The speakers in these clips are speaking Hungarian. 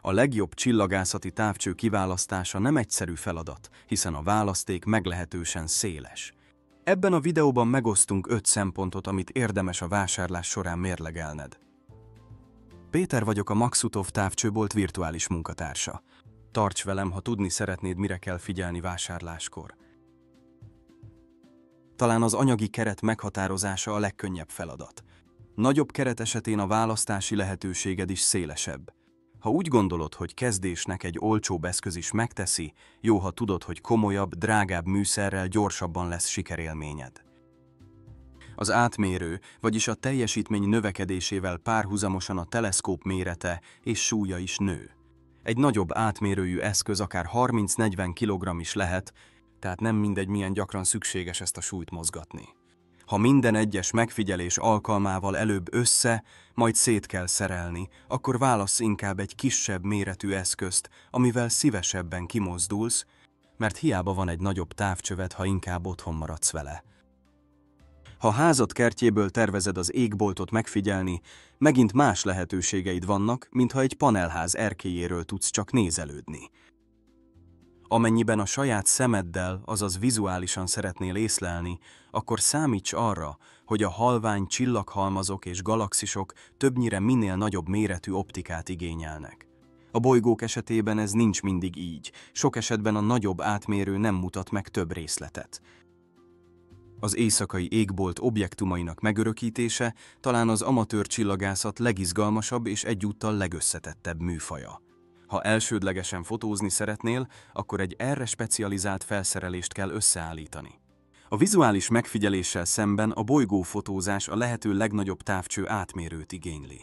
A legjobb csillagászati távcső kiválasztása nem egyszerű feladat, hiszen a választék meglehetősen széles. Ebben a videóban megosztunk 5 szempontot, amit érdemes a vásárlás során mérlegelned. Péter vagyok, a Maxutov távcsőbolt virtuális munkatársa. Tarts velem, ha tudni szeretnéd, mire kell figyelni vásárláskor. Talán az anyagi keret meghatározása a legkönnyebb feladat. Nagyobb keret esetén a választási lehetőséged is szélesebb. Ha úgy gondolod, hogy kezdésnek egy olcsóbb eszköz is megteszi, jó, ha tudod, hogy komolyabb, drágább műszerrel gyorsabban lesz sikerélményed. Az átmérő, vagyis a teljesítmény növekedésével párhuzamosan a teleszkóp mérete és súlya is nő. Egy nagyobb átmérőjű eszköz akár 30-40 kg is lehet, tehát nem mindegy, milyen gyakran szükséges ezt a súlyt mozgatni. Ha minden egyes megfigyelés alkalmával előbb majd szét kell szerelni, akkor válassz inkább egy kisebb méretű eszközt, amivel szívesebben kimozdulsz, mert hiába van egy nagyobb távcsövet, ha inkább otthon maradsz vele. Ha házad kertjéből tervezed az égboltot megfigyelni, megint más lehetőségeid vannak, mintha egy panelház erkélyéről tudsz csak nézelődni. Amennyiben a saját szemeddel, azaz vizuálisan szeretnél észlelni, akkor számíts arra, hogy a halvány csillaghalmazok és galaxisok többnyire minél nagyobb méretű optikát igényelnek. A bolygók esetében ez nincs mindig így, sok esetben a nagyobb átmérő nem mutat meg több részletet. Az éjszakai égbolt objektumainak megörökítése talán az amatőr csillagászat legizgalmasabb és egyúttal legösszetettebb műfaja. Ha elsődlegesen fotózni szeretnél, akkor egy erre specializált felszerelést kell összeállítani. A vizuális megfigyeléssel szemben a bolygófotózás a lehető legnagyobb távcső átmérőt igényli.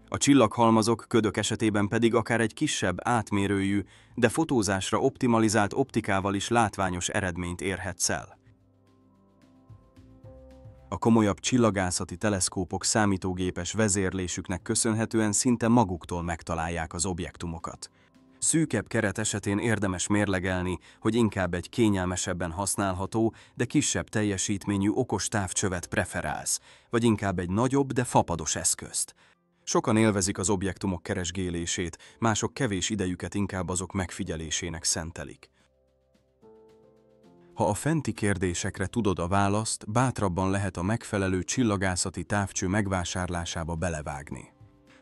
A csillaghalmazok, ködök esetében pedig akár egy kisebb átmérőjű, de fotózásra optimalizált optikával is látványos eredményt érhetsz el. A komolyabb csillagászati teleszkópok számítógépes vezérlésüknek köszönhetően szinte maguktól megtalálják az objektumokat. Szűkebb keret esetén érdemes mérlegelni, hogy inkább egy kényelmesebben használható, de kisebb teljesítményű okos távcsövet preferálsz, vagy inkább egy nagyobb, de fapados eszközt. Sokan élvezik az objektumok keresgélését, mások kevés idejüket inkább azok megfigyelésének szentelik. Ha a fenti kérdésekre tudod a választ, bátrabban lehet a megfelelő csillagászati távcső megvásárlásába belevágni.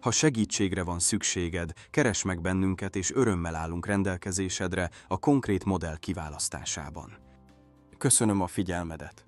Ha segítségre van szükséged, keresd meg bennünket, és örömmel állunk rendelkezésedre a konkrét modell kiválasztásában. Köszönöm a figyelmedet!